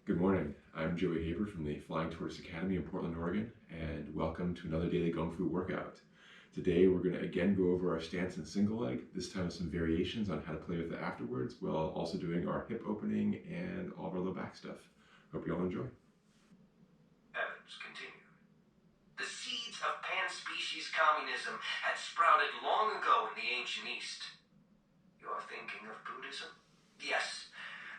Good morning. I'm Joey Haber from the Flying Tortoise Academy in Portland, Oregon, and welcome to another daily Kung Fu workout. Today we're going to again go over our stance and single leg, this time with some variations on how to play with it afterwards, while also doing our hip opening and all of our low back stuff. Hope you all enjoy. Evans continued. The seeds of pan-species communism had sprouted long ago in the ancient East. You're thinking of Buddhism? Yes.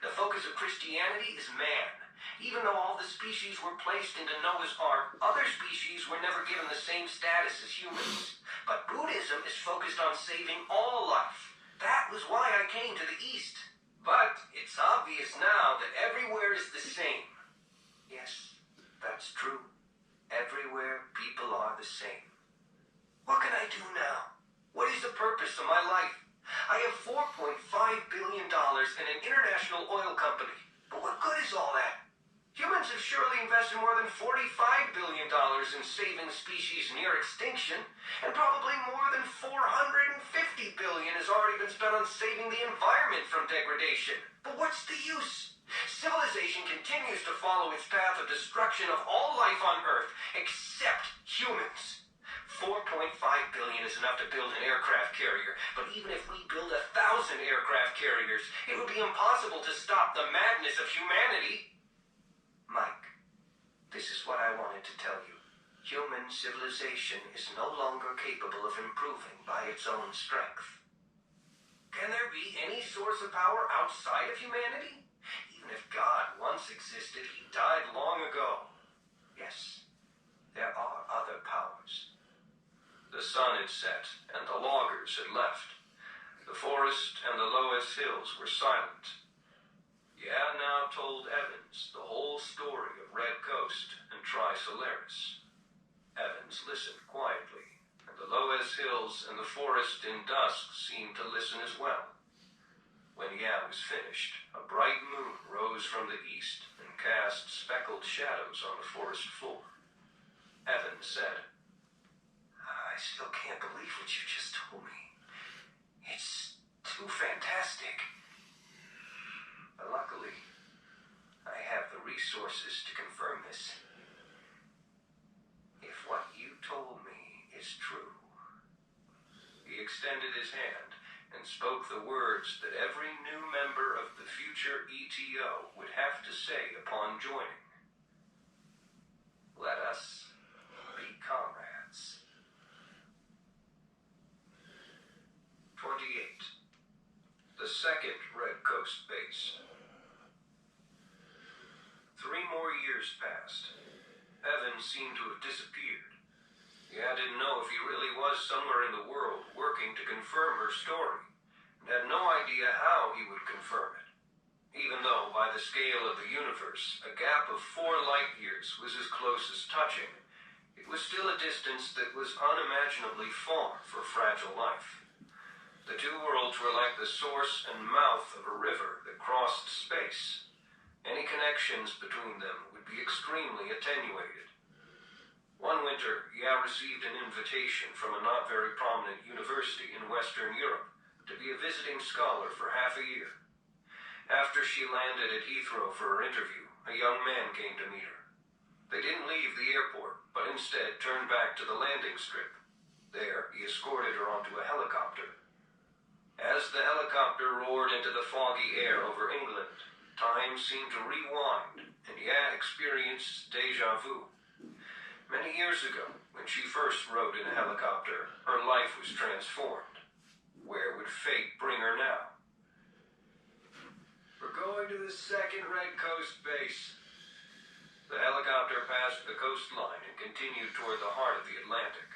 The focus of Christianity is man. Even though all the species were placed into Noah's Ark, other species were never given the same status as humans. But Buddhism is focused on saving all life. That was why I came to the East. But it's obvious now that everywhere is the same. Yes, that's true. Everywhere people are the same. What can I do now? What is the purpose of my life? I have $4.5 billion in an international oil company. But what good is all that? Humans have surely invested more than $45 billion in saving species near extinction, and probably more than $450 billion has already been spent on saving the environment from degradation. But what's the use? Civilization continues to follow its path of destruction of all life on Earth, except humans. $4.5 billion is enough to build an aircraft carrier, but even if we build 1,000 aircraft carriers, it would be impossible to stop the madness of humanity. Mike, this is what I wanted to tell you. Human civilization is no longer capable of improving by its own strength. Can there be any source of power outside of humanity? Even if God once existed, he died long ago. Yes, there are other powers. The sun had set, and the loggers had left. The forest and the lowest hills were silent. Yeah now told Evans the whole story of Red Coast and CiXinLiu. Evans listened quietly, and the lowest hills and the forest in dusk seemed to listen as well. When Ya was finished, a bright moon rose from the east and cast speckled shadows on the forest floor. Evans said, I still can't believe what you just told me. It's too fantastic. But luckily, I have the resources to confirm this. If what you told me is true. He extended his hand and spoke the words that every new member of the future ETO would have to say upon joining. Let us be comrades. 28. The second Red Coast base. 3 more years passed. Evans seemed to have disappeared. Yeah, didn't know if he really was somewhere in the world working to confirm her story, and had no idea how he would confirm it. Even though, by the scale of the universe, a gap of 4 light years was as close as touching, it was still a distance that was unimaginably far for fragile life. The two worlds were like the source and mouth of a river that crossed space. Any connections between them would be extremely attenuated. One winter, Ya received an invitation from a not very prominent university in Western Europe to be a visiting scholar for half a year. After she landed at Heathrow for her interview, a young man came to meet her. They didn't leave the airport, but instead turned back to the landing strip. There, he escorted her onto a helicopter. As the helicopter roared into the foggy air over England, time seemed to rewind, and Ya experienced déjà vu. Many years ago, when she first rode in a helicopter, her life was transformed. Where would fate bring her now? We're going to the second Red Coast base. The helicopter passed the coastline and continued toward the heart of the Atlantic.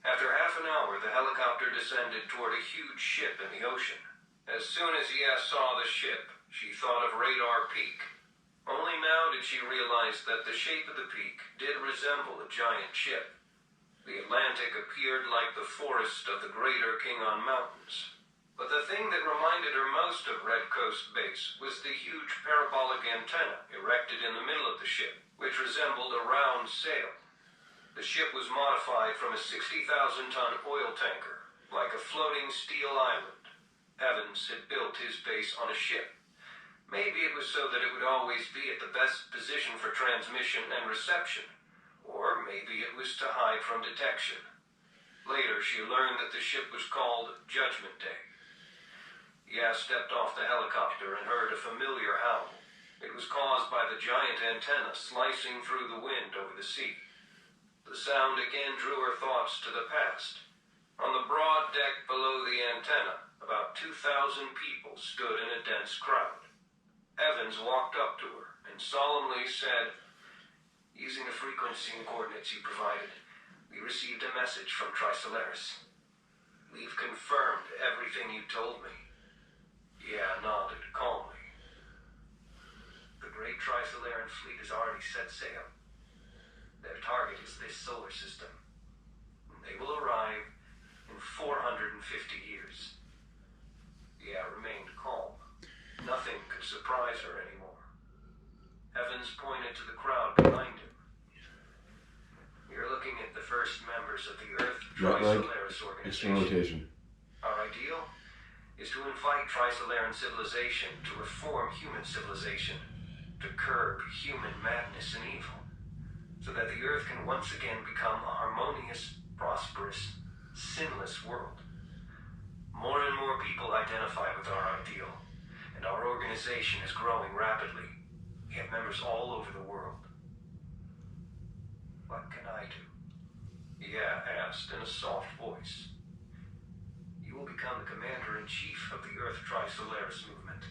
After half an hour, the helicopter descended toward a huge ship in the ocean. As soon as Ya saw the ship, she thought of Radar Peak. Only now did she realize that the shape of the peak did resemble a giant ship. The Atlantic appeared like the forest of the Greater Kingon Mountains. But the thing that reminded her most of Red Coast Base was the huge parabolic antenna erected in the middle of the ship, which resembled a round sail. The ship was modified from a 60,000-ton oil tanker, like a floating steel island. Evans had built his base on a ship. Maybe it was so that it would always be at the best position for transmission and reception, or maybe it was to hide from detection. Later, she learned that the ship was called Judgment Day. Ya stepped off the helicopter and heard a familiar howl. It was caused by the giant antenna slicing through the wind over the sea. The sound again drew her thoughts to the past. On the broad deck below the antenna, about 2,000 people stood in a dense crowd. Evans walked up to her and solemnly said, "Using the frequency and coordinates you provided, we received a message from CiXinLiu. We've confirmed everything you told me." Yeah nodded calmly. "The great CiXinLiu fleet has already set sail. Their target is this solar system. They will arrive in 450 years. Yeah remained calm. Nothing could surprise her anymore. Evans pointed to the crowd behind him. "You're looking at the first members of the Earth CiXinLiu organization. Rotation. Our ideal is to invite CiXinLiu civilization to reform human civilization, to curb human madness and evil, so that the Earth can once again become a harmonious, prosperous, sinless world. More and more people identify with our ideal, and our organization is growing rapidly. We have members all over the world." "What can I do?" Ya asked in a soft voice. "You will become the commander-in-chief of the Earth CiXinLiu movement.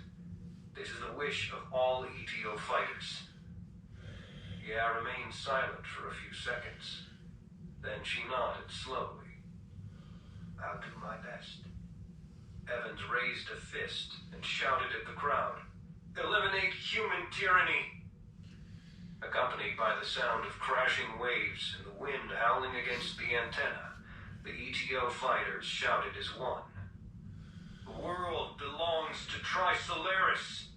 This is the wish of all ETO fighters." Ya remained silent for a few seconds. Then she nodded slowly. "I'll do my best." Evans raised a fist and shouted at the crowd, "Eliminate human tyranny!" Accompanied by the sound of crashing waves and the wind howling against the antenna, the ETO fighters shouted as one, "The world belongs to CiXinLiu."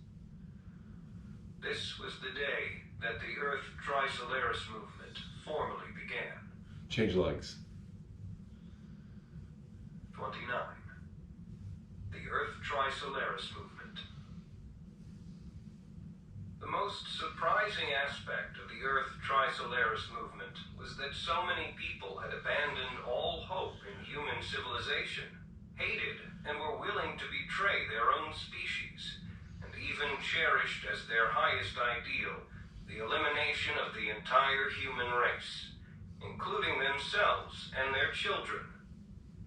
This was the day that the Earth CiXinLiu movement formally began. Change legs. 29. The Earth CiXinLiu movement. The most surprising aspect of the Earth CiXinLiu movement was that so many people had abandoned all hope in human civilization, hated and were willing to betray their own species, and even cherished as their highest ideal the elimination of the entire human race, including themselves and their children.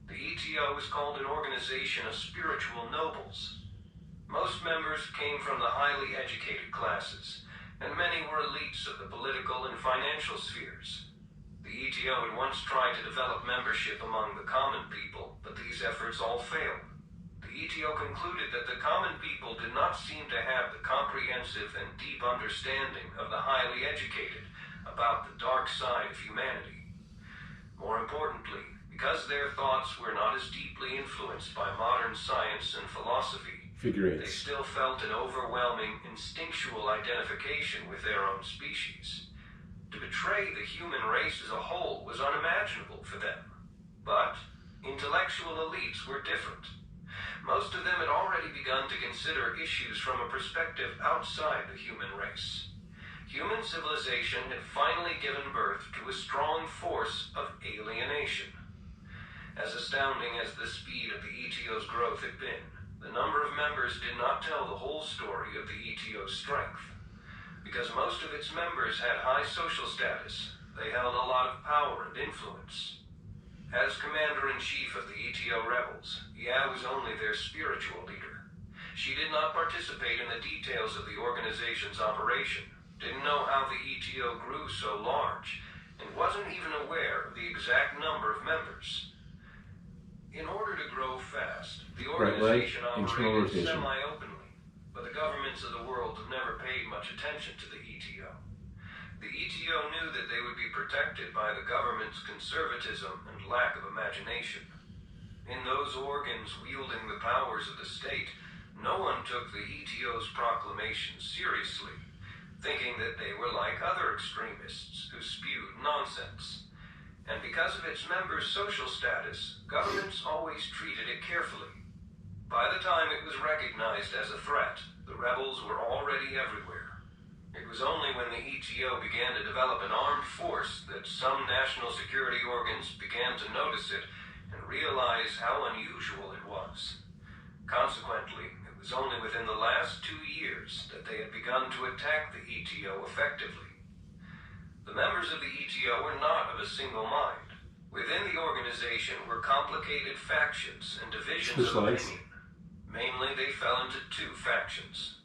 The ETO was called an organization of spiritual nobles. Most members came from the highly educated classes, and many were elites of the political and financial spheres. The ETO had once tried to develop membership among the common people, but these efforts all failed. The ETO concluded that the common people did not seem to have the comprehensive and deep understanding of the highly educated about the dark side of humanity. More importantly, because their thoughts were not as deeply influenced by modern science and philosophy, they still felt an overwhelming instinctual identification with their own species. To betray the human race as a whole was unimaginable for them. But intellectual elites were different. Most of them had already begun to consider issues from a perspective outside the human race. Human civilization had finally given birth to a strong force of alienation. As astounding as the speed of the ETO's growth had been, the number of members did not tell the whole story of the ETO's strength. Because most of its members had high social status, they held a lot of power and influence. As commander-in-chief of the ETO rebels, Ya was only their spiritual leader. She did not participate in the details of the organization's operation, didn't know how the ETO grew so large, and wasn't even aware of the exact number of members. In order to grow fast, the organization operated semi-openly, but the governments of the world have never paid much attention to the ETO. The ETO knew that they would be protected by the government's conservatism and lack of imagination. In those organs wielding the powers of the state, no one took the ETO's proclamations seriously, thinking that they were like other extremists who spewed nonsense. And because of its members' social status, governments always treated it carefully. By the time it was recognized as a threat, the the rebels were already everywhere. It was only when the ETO began to develop an armed force that some national security organs began to notice it and realize how unusual it was. Consequently, it was only within the last 2 years that they had begun to attack the ETO effectively. The members of the ETO were not of a single mind. Within the organization were complicated factions and divisions of opinion. Mainly, they fell into 2 factions.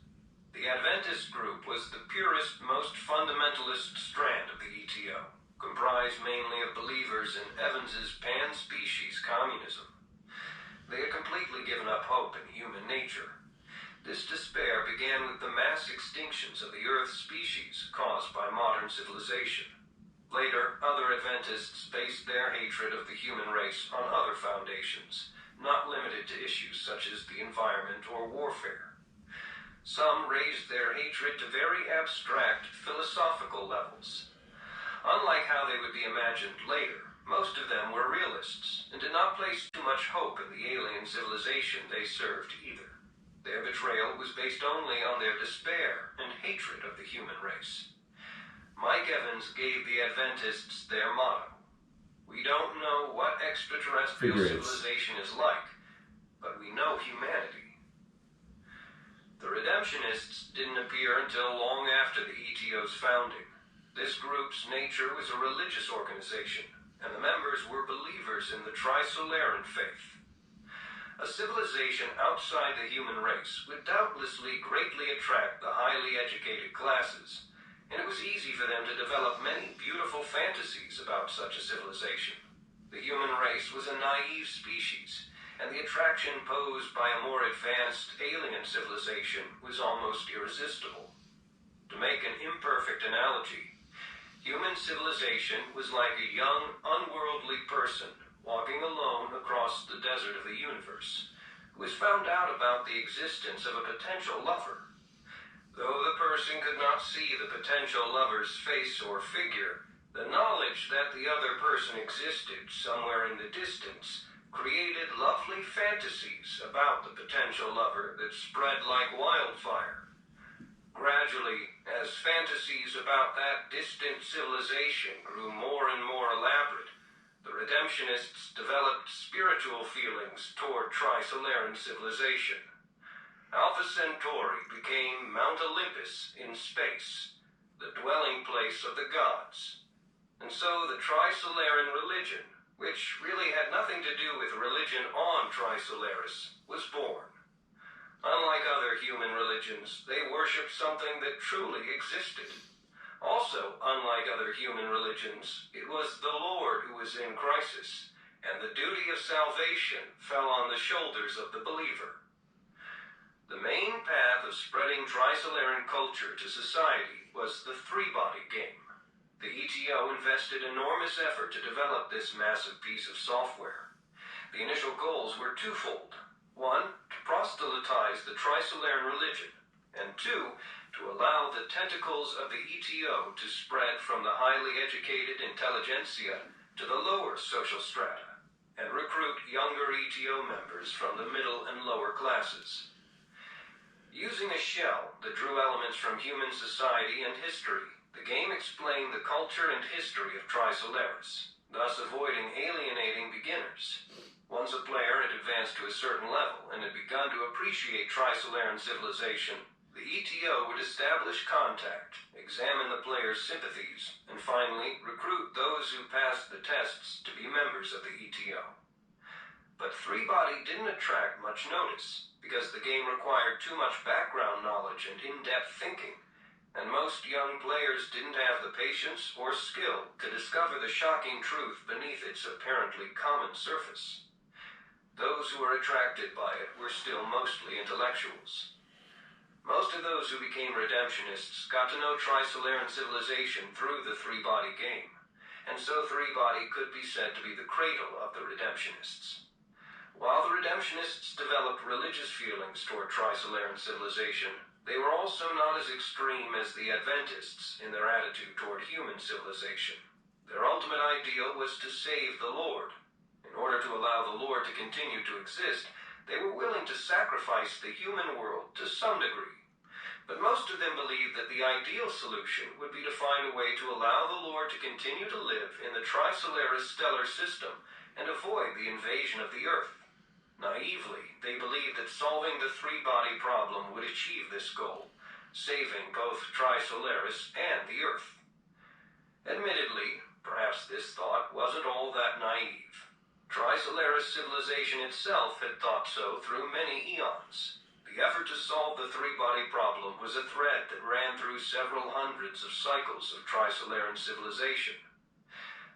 The Adventist group was the purest, most fundamentalist strand of the ETO, comprised mainly of believers in Evans's pan-species communism. They had completely given up hope in human nature. This despair began with the mass extinctions of the Earth's species caused by modern civilization. Later, other Adventists based their hatred of the human race on other foundations, not limited to issues such as the environment or warfare. Some raised their hatred to very abstract philosophical levels. Unlike how they would be imagined later, most of them were realists and did not place too much hope in the alien civilization they served either. Their betrayal was based only on their despair and hatred of the human race. Mike Evans gave the Adventists their motto: "We don't know what extraterrestrial civilization is like, but we know humanity." The Redemptionists didn't appear until long after the ETO's founding. This group's nature was a religious organization, and the members were believers in the Trisolaran faith. A civilization outside the human race would doubtlessly greatly attract the highly educated classes, and it was easy for them to develop many beautiful fantasies about such a civilization. The human race was a naive species, and the attraction posed by a more advanced alien civilization was almost irresistible. To make an imperfect analogy, human civilization was like a young, unworldly person walking alone across the desert of the universe, who was found out about the existence of a potential lover. Though the person could not see the potential lover's face or figure, the knowledge that the other person existed somewhere in the distance created lovely fantasies about the potential lover that spread like wildfire. Gradually, as fantasies about that distant civilization grew more and more elaborate, the Redemptionists developed spiritual feelings toward Trisolaran civilization. Alpha Centauri became Mount Olympus in space, the dwelling place of the gods. And so the Trisolaran religion, which really had nothing to do with religion on Trisolaris, was born. Unlike other human religions, they worshipped something that truly existed. Also, unlike other human religions, it was the Lord who was in crisis, and the duty of salvation fell on the shoulders of the believer. The main path of spreading Trisolaran culture to society was the three-body game. The ETO invested enormous effort to develop this massive piece of software. The initial goals were twofold. 1, to proselytize the Trisolaran religion, and 2, to allow the tentacles of the ETO to spread from the highly educated intelligentsia to the lower social strata, and recruit younger ETO members from the middle and lower classes. Using a shell that drew elements from human society and history, the game explained the culture and history of Trisolaris, thus avoiding alienating beginners. Once a player had advanced to a certain level and had begun to appreciate Trisolaran civilization, the ETO would establish contact, examine the player's sympathies, and finally recruit those who passed the tests to be members of the ETO. But three-body didn't attract much notice, because the game required too much background knowledge and in-depth thinking, and most young players didn't have the patience or skill to discover the shocking truth beneath its apparently common surface. Those who were attracted by it were still mostly intellectuals. Most of those who became Redemptionists got to know Trisolaran civilization through the three-body game, and so three-body could be said to be the cradle of the Redemptionists. While the Redemptionists developed religious feelings toward Trisolaran civilization, they were also not as extreme as the Adventists in their attitude toward human civilization. Their ultimate ideal was to save the Lord. In order to allow the Lord to continue to exist, they were willing to sacrifice the human world to some degree, But most of them believed that the ideal solution would be to find a way to allow the Lord to continue to live in the Tri-Solaris stellar system and avoid the invasion of the Earth. Naively, they believed that solving the three-body problem would achieve this goal, saving both Tri-Solaris and the Earth. Admittedly, perhaps this thought wasn't all that naive. Tri-Solaris civilization itself had thought so through many eons. The effort to solve the three-body problem was a thread that ran through several hundreds of cycles of Tri-Solaran civilization.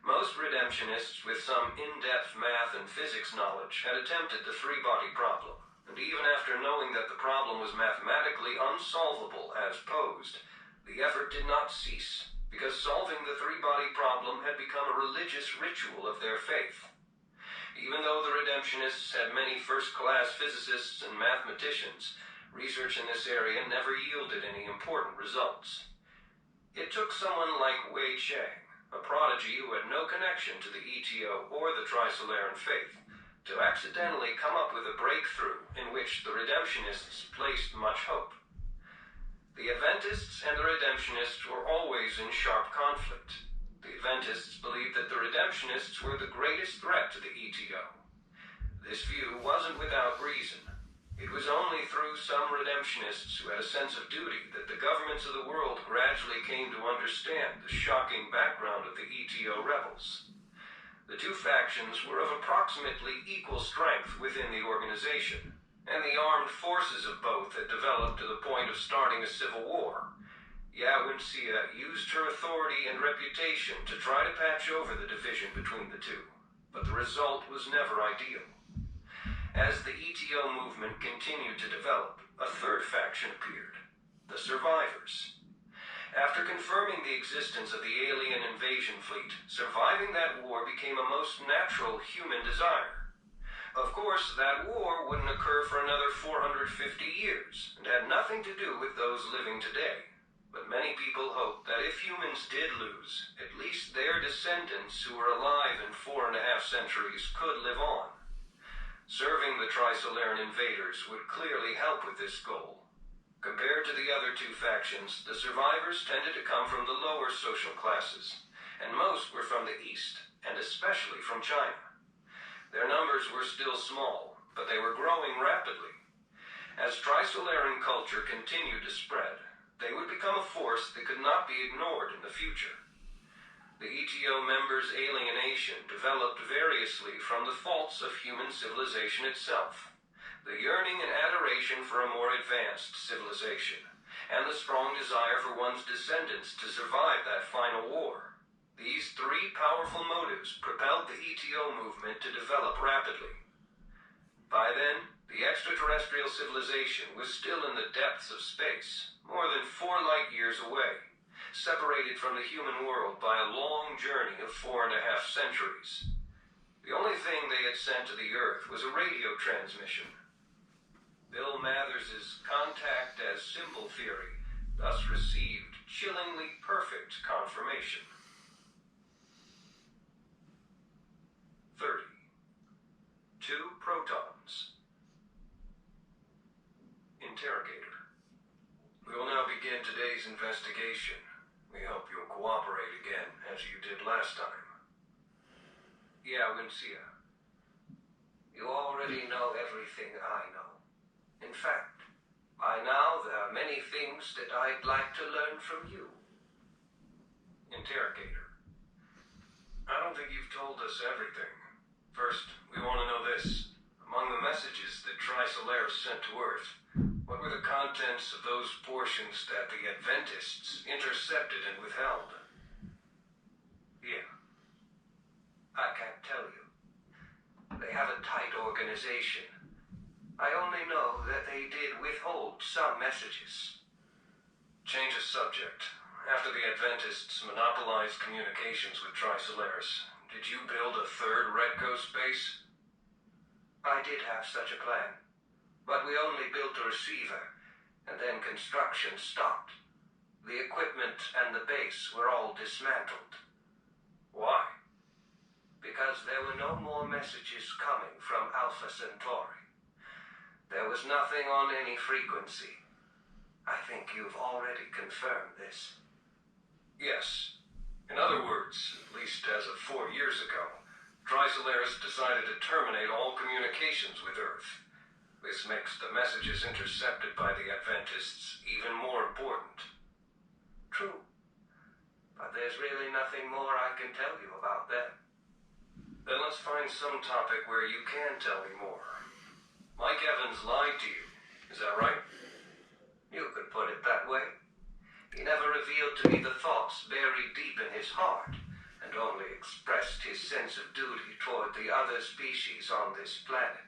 Most redemptionists with some in-depth math and physics knowledge had attempted the three-body problem, and even after knowing that the problem was mathematically unsolvable as posed, the effort did not cease, because solving the three-body problem had become a religious ritual of their faith. Even though the redemptionists had many first-class physicists and mathematicians, research in this area never yielded any important results. It took someone like Wei Cheng, a prodigy who had no connection to the ETO or the Tri-Solaran faith, to accidentally come up with a breakthrough in which the redemptionists placed much hope. The Adventists and the redemptionists were always in sharp conflict. The Adventists believed that the redemptionists were the greatest threat to the ETO. This view wasn't without reason. It was only through some redemptionists who had a sense of duty that the governments of the world gradually came to understand the shocking background of the ETO rebels. The two factions were of approximately equal strength within the organization, and the armed forces of both had developed to the point of starting a civil war. Xia used her authority and reputation to try to patch over the division between the two, but the result was never ideal. As the ETO movement continued to develop, a third faction appeared, the Survivors. After confirming the existence of the alien invasion fleet, surviving that war became a most natural human desire. Of course, that war wouldn't occur for another 450 years, and had nothing to do with those living today. But many people hoped that if humans did lose, at least their descendants who were alive in 4.5 centuries could live on. Serving the Tri-Solaran invaders would clearly help with this goal. Compared to the other two factions, the survivors tended to come from the lower social classes, and most were from the East, and especially from China. Their numbers were still small, but they were growing rapidly. As Tri-Solaran culture continued to spread, they would become a force that could not be ignored in the future. The ETO members' alienation developed variously from the faults of human civilization itself, the yearning and adoration for a more advanced civilization, and the strong desire for one's descendants to survive that final war. These three powerful motives propelled the ETO movement to develop rapidly. By then, the extraterrestrial civilization was still in the depths of space, more than 4 light years away, separated from the human world by a long journey of 4.5 centuries. The only thing they had sent to the Earth was a radio transmission. Bill Mathers's contact as symbol theory thus received chillingly perfect confirmation. 30. 2 protons. Interrogator. We will now begin today's investigation. We hope you'll cooperate again, as you did last time. Xia. You already know everything I know. In fact, by now there are many things that I'd like to learn from you. Interrogator. I don't think you've told us everything. First, we want to know this. Among the messages that Tri-Solaris sent to Earth, what were the contents of those portions that the Adventists intercepted and withheld? Yeah. I can't tell you. They have a tight organization. I only know that they did withhold some messages. Change of subject. After the Adventists monopolized communications with Tri-Solaris, did you build a third Red Coast base? I did have such a plan, but we only built a receiver, and then construction stopped. The equipment and the base were all dismantled. Why? Because there were no more messages coming from Alpha Centauri. There was nothing on any frequency. I think you've already confirmed this. Yes. In other words, at least as of 4 years ago, CiXinLiu decided to terminate all communications with Earth. This makes the messages intercepted by the Adventists even more important. True. But there's really nothing more I can tell you about them. Then let's find some topic where you can tell me more. Mike Evans lied to you. Is that right? You could put it that way. He never revealed to me the thoughts buried deep in his heart, and only expressed his sense of duty toward the other species on this planet.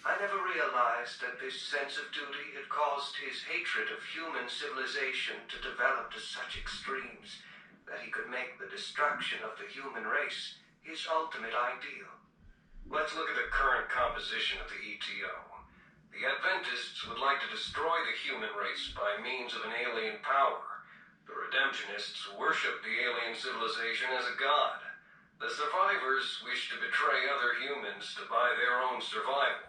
I never realized that this sense of duty had caused his hatred of human civilization to develop to such extremes that he could make the destruction of the human race his ultimate ideal. Let's look at the current composition of the ETO. The Adventists would like to destroy the human race by means of an alien power. The Redemptionists worship the alien civilization as a god. The survivors wish to betray other humans to buy their own survival.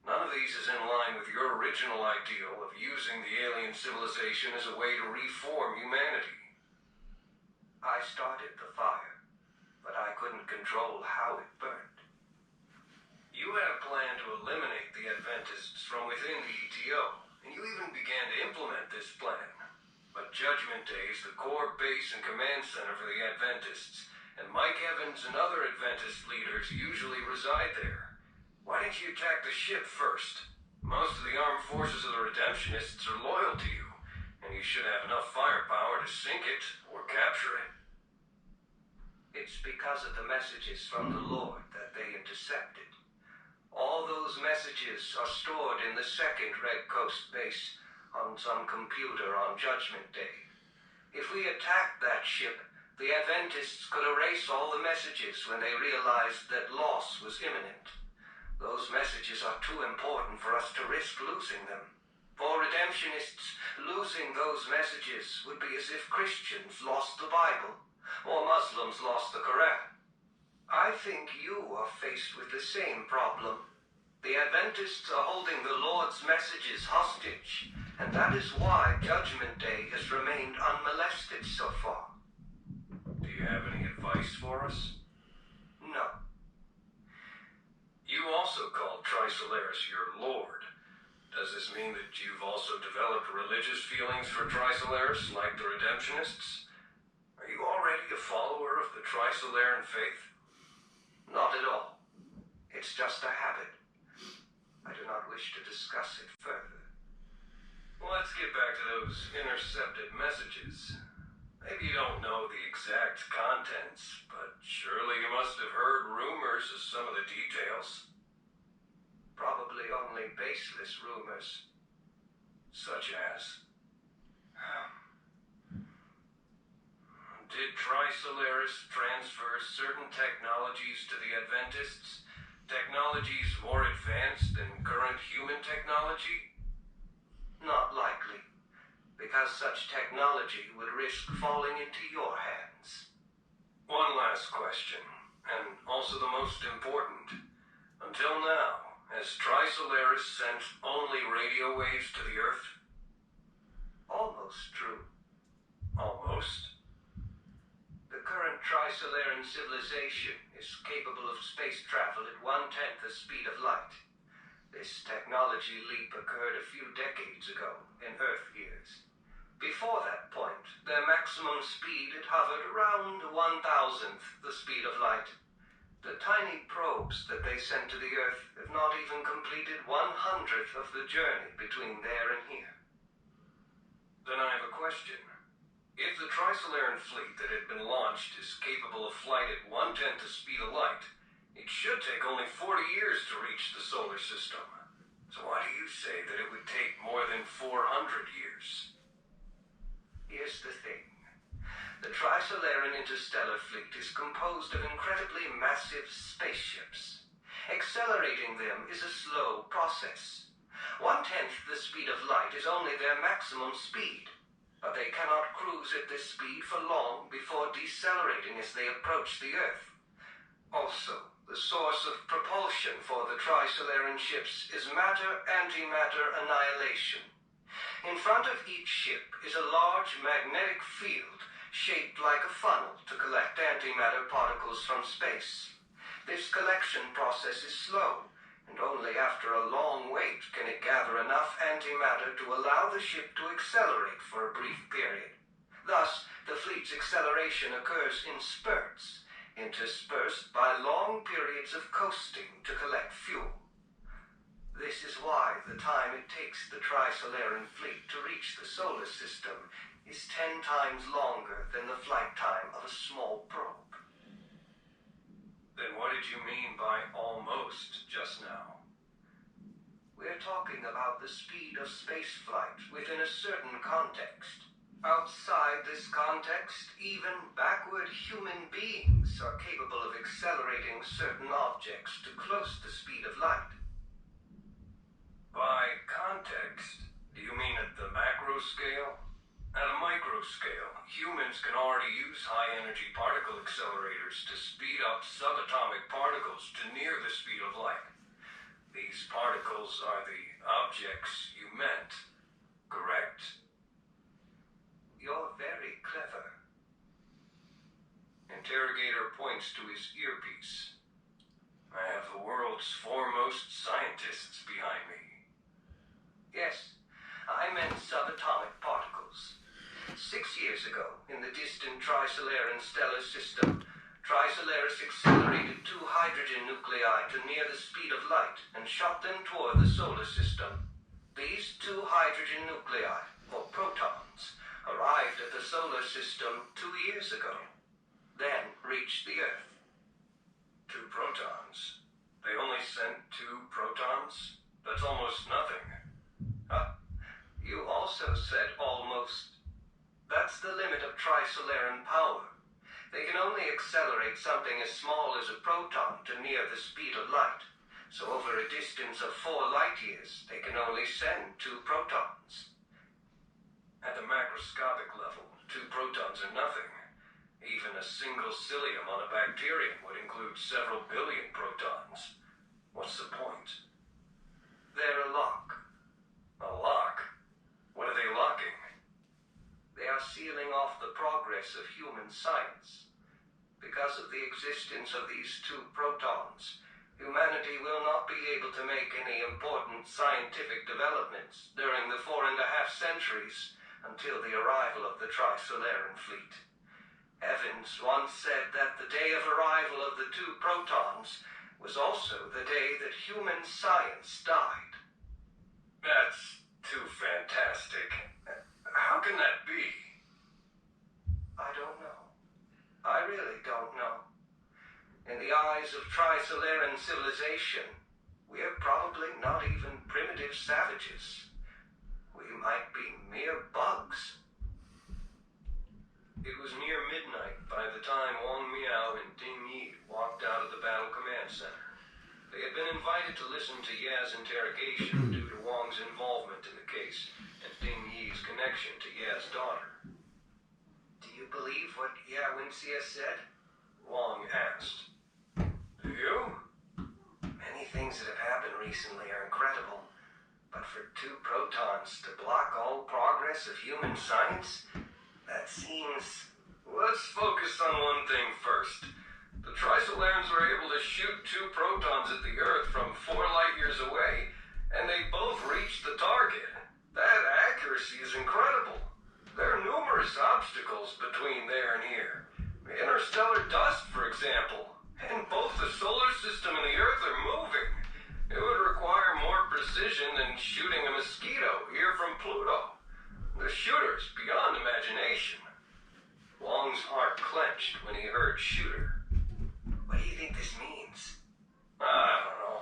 None of these is in line with your original ideal of using the alien civilization as a way to reform humanity. I started the fire, but I couldn't control how it burned. You had a plan to eliminate the Adventists from within the ETO, and you even began to implement this plan. But Judgment Day is the core base and command center for the Adventists, and Mike Evans and other Adventist leaders usually reside there. Why didn't you attack the ship first? Most of the armed forces of the Redemptionists are loyal to you, and you should have enough firepower to sink it or capture it. It's because of the messages from the Lord that they intercepted. All those messages are stored in the second Red Coast base on some computer on Judgment Day. If we attacked that ship, the Adventists could erase all the messages when they realized that loss was imminent. Those messages are too important for us to risk losing them. For Redemptionists, losing those messages would be as if Christians lost the Bible or Muslims lost the Quran. I think you are faced with the same problem. The Adventists are holding the Lord's messages hostage, and that is why Judgment Day has remained unmolested so far. Do you have any advice for us? No. You also called CiXinLiu your Lord. Does this mean that you've also developed religious feelings for CiXinLiu like the Redemptionists? Are you already a follower of the CiXinLiu faith? Not at all. It's just a habit. I do not wish to discuss it further. Well, let's get back to those intercepted messages. Maybe you don't know the exact contents, but surely you must have heard rumors of some of the details. Probably only baseless rumors. Such as... Did CiXinLiu transfer certain technologies to the Adventists? Technologies more advanced than current human technology? Not likely, because such technology would risk falling into your hands. One last question, and also the most important. Until now, has CiXinLiu sent only radio waves to the Earth? Almost true. Almost. The current CiXinLiu civilization is capable of space travel at 1/10 the speed of light. This technology leap occurred a few decades ago in Earth years. Before that point, their maximum speed had hovered around 1/1000th the speed of light. The tiny probes that they sent to the Earth have not even completed 1/100th of the journey between there and here. Then I have a question. If the CiXinLiu fleet that had been launched is capable of flight at 1/10 the speed of light, it should take only 40 years to reach the solar system. So why do you say that it would take more than 400 years? Here's the thing. The CiXinLiu interstellar fleet is composed of incredibly massive spaceships. Accelerating them is a slow process. 1/10 the speed of light is only their maximum speed. But they cannot cruise at this speed for long before decelerating as they approach the Earth. Also, the source of propulsion for the CiXinLiu ships is matter-antimatter annihilation. In front of each ship is a large magnetic field shaped like a funnel to collect antimatter particles from space. This collection process is slow, and only after a long wait can it gather enough antimatter to allow the ship to accelerate for a brief period. Thus, the fleet's acceleration occurs in spurts, interspersed by long periods of coasting to collect fuel. This is why the time it takes the Tri-Solarian fleet to reach the solar system is 10 times longer than the flight time of a small probe. Then what did you mean by almost just now? We're talking about the speed of spaceflight within a certain context. Outside this context, even backward human beings are capable of accelerating certain objects to close the speed of light. By context, do you mean at the macro scale? At a micro scale, humans can already use high-energy particle accelerators to speed up subatomic particles to near the speed of light. These particles are the objects you meant, correct? You're very clever. Interrogator points to his earpiece. I have the world's foremost scientists behind me. Yes, I meant subatomic particles. 6 years ago, in the distant Tri-Solarian stellar system, Tri-Solaris accelerated 2 hydrogen nuclei to near the speed of light and shot them toward the solar system. These 2 hydrogen nuclei, or protons, arrived at the solar system 2 years ago, then reached the Earth. 2 protons? They only sent 2 protons? That's almost nothing. You also said almost. That's the limit of Tri-Solarian power. They can only accelerate something as small as a proton to near the speed of light. So over a distance of 4 light years, they can only send 2 protons. At the macroscopic level, 2 protons are nothing. Even a single cilium on a bacterium would include several billion protons. What's the point? They're a lock. A lock? What are they locking? They are sealing off the progress of human science. Because of the existence of these 2 protons, humanity will not be able to make any important scientific developments during the 4.5 centuries until the arrival of the Tri-Solarian fleet. Evans once said that the day of arrival of the 2 protons was also the day that human science died. That's too fantastic. How can that be? I don't know. I really don't know. In the eyes of Tri-Solarian civilization, we're probably not even primitive savages. We might be mere bugs. It was near midnight by the time Wang Miao and Ding Yi walked out of the Battle Command Center. They had been invited to listen to Ye's interrogation due to Wang's involvement in the case and Ding Yi's connection to Ye's daughter. Do you believe what Ye Wenxie said? Wang asked. Do you? Many things that have happened recently are incredible, but for 2 protons to block all progress of human science, that seems... Let's focus on one thing first. The Tri-Solarians were able to shoot 2 protons at the Earth from 4 light years away, and they both reached the target. That accuracy is incredible. There are numerous obstacles between there and here. Interstellar dust, for example. And both the solar system and the Earth are moving. It would require more precision than shooting a mosquito here from Pluto. The shooter's beyond imagination. Wang's heart clenched when he heard shooter. What do you think this means? I don't know.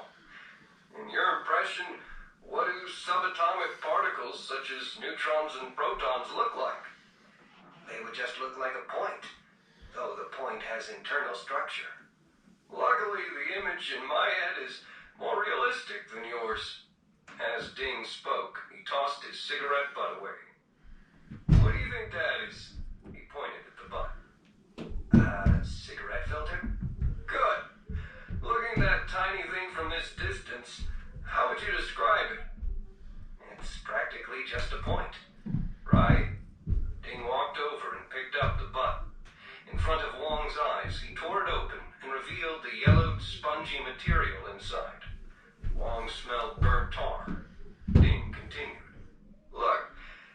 In your impression, what do subatomic particles such as neutrons and protons look like? They would just look like a point, though the point has internal structure. Luckily, the image in my head is more realistic than yours. As Ding spoke, he tossed his cigarette butt away. What do you think that is? He pointed at the butt. Cigarette filter? Good. Looking at that tiny thing from this distance, how would you describe it? It's practically just a point. Right? Ding walked over and picked up the butt. In front of Wong's eyes, he tore it open and revealed the yellowed, spongy material inside. Wong smelled burnt tar. Ding continued. Look,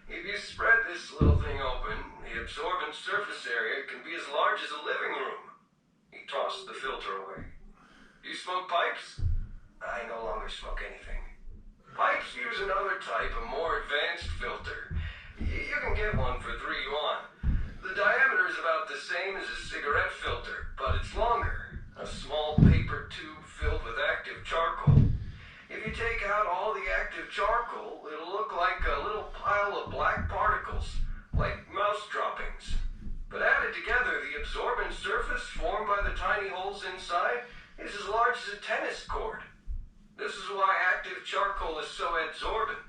if you spread this little thing open, the absorbent surface area can be as large as a living room. He tossed the filter away. You smoke pipes? I no longer smoke anything. Pipes use another type, a more advanced filter. You can get one for 3 yuan. The diameter is about the same as a cigarette filter, but it's longer. A small paper tube filled with active charcoal. If you take out all the active charcoal, it'll look like a little pile of black particles, like mouse droppings. But added together, the absorbent surface formed by the tiny holes inside is as large as a tennis court. This is why active charcoal is so absorbent.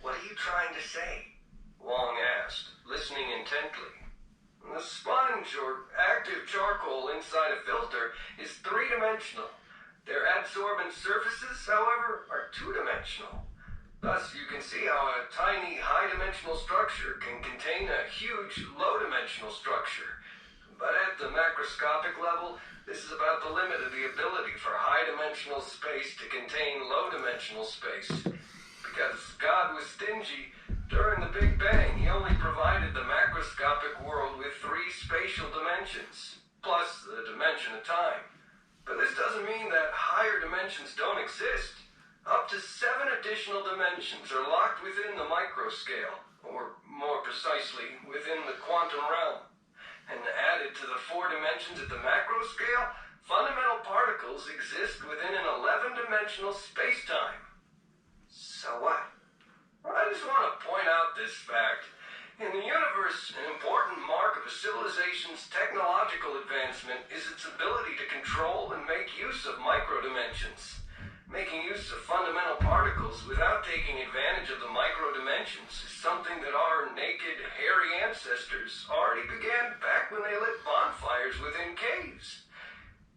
What are you trying to say? Wong asked, listening intently. The sponge, or active charcoal inside a filter, is 3-dimensional. Their adsorbent surfaces, however, are 2-dimensional. Thus, you can see how a tiny, high-dimensional structure can contain a huge, low-dimensional structure. But at the macroscopic level, this is about the limit of the ability for high-dimensional space to contain low-dimensional space. Because God was stingy, during the Big Bang, he only provided the macroscopic world with 3 spatial dimensions, plus the dimension of time. But this doesn't mean that higher dimensions don't exist. Up to 7 additional dimensions are locked within the microscale, or more precisely, within the quantum realm. And added to the 4 dimensions at the macro scale, fundamental particles exist within an 11-dimensional space-time. So what? Well, I just want to point out this fact. In the universe, an important mark of a civilization's technological advancement is its ability to control and make use of microdimensions. Making use of fundamental particles without taking advantage of the microdimensions is something that our naked, hairy ancestors already began back when they lit bonfires within caves.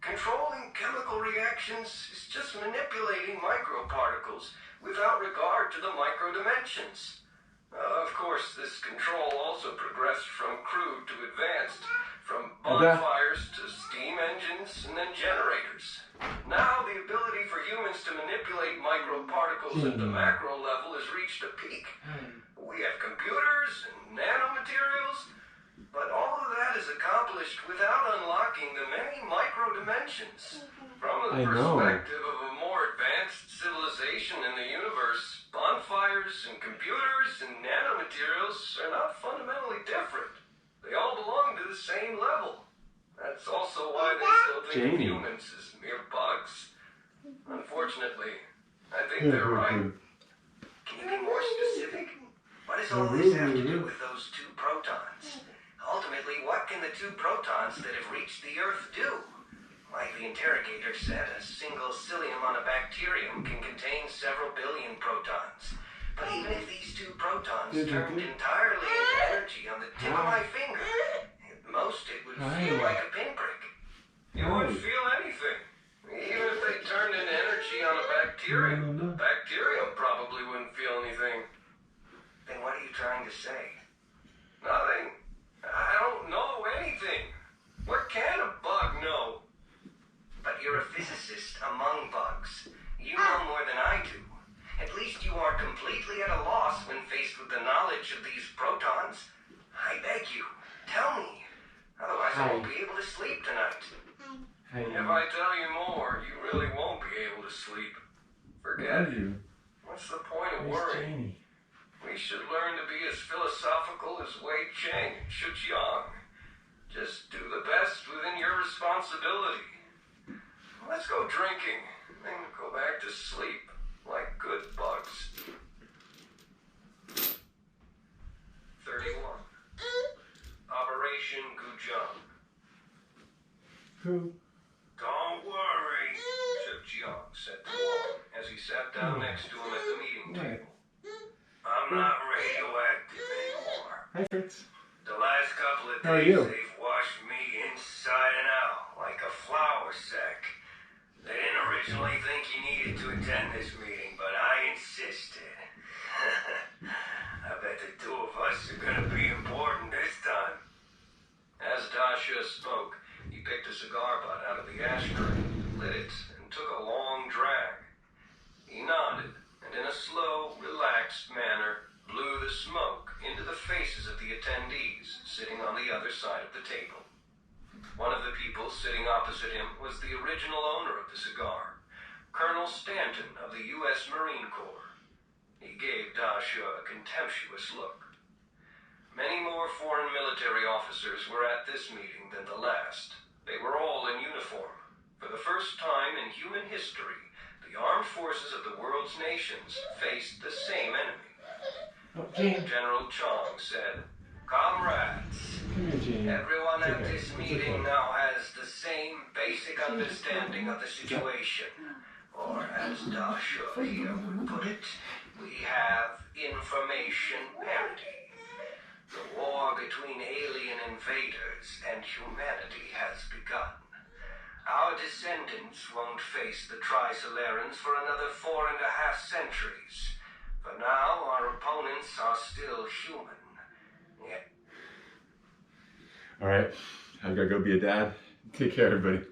Controlling chemical reactions is just manipulating microparticles without regard to the microdimensions. Of course, this control also progressed from crude to advanced, from bonfires to steam engines and then generators. Now, the ability for humans to manipulate microparticles at the macro level has reached a peak. We have computers and nanomaterials, but all of that is accomplished without unlocking the many micro-dimensions. From the perspective of a more advanced civilization in the universe, bonfires and computers and nanomaterials are not fundamentally different. They all belong to the same level. That's also why they still think of humans as mere bugs. Unfortunately, I think they're right. Can you be more specific? What does all this have to do with those 2 protons? Ultimately, what can the 2 protons that have reached the Earth do? Like the interrogator said, a single cilium on a bacterium can contain several billion protons. But even if these 2 protons turned entirely into energy on the tip of my finger, at most it would feel like a pinprick. You wouldn't feel anything. Even if they turned into energy on a bacterium, the bacterium probably wouldn't feel anything. Then what are you trying to say? Nothing. I don't know anything. What can a bug know? But you're a physicist among bugs. You know more than I do. At least you are completely at a loss when faced with the knowledge of these protons. I beg you, tell me. Otherwise I won't be able to sleep tonight. If I tell you more, you really won't be able to sleep. Forget it. What's the point of worrying? We should learn to be as philosophical as Wei Cheng and ShuiJiao. Just do the best within your responsibility. Let's go drinking, then go back to sleep like good bugs. 31. Operation Gujang. Who? Don't worry, ShuiJiao said to Wong as he sat down next to him at the meeting table. I'm not radioactive anymore. Hi, Fritz. The last couple of How are days, you? they've washed me inside and out like a flour sack. They didn't originally think you needed to attend this meeting, but I insisted. relaxed manner, blew the smoke into the faces of the attendees sitting on the other side of the table. One of the people sitting opposite him was the original owner of the cigar, Colonel Stanton of the U.S. Marine Corps. He gave Da Shi a contemptuous look. Many more foreign military officers were at this meeting than the last. They were all in uniform. For the first time in human history, the armed forces of the world's nations faced the same enemy. General Chong said, "Comrades, everyone at this meeting now has the same basic understanding of the situation. Or as Da Shi here would put it, we have information parity. The war between alien invaders and humanity has begun. Our descendants won't face the Tri-Solarans for another 4.5 centuries. For now, our opponents are still human." Yeah. All right, I gotta go be a dad. Take care, everybody.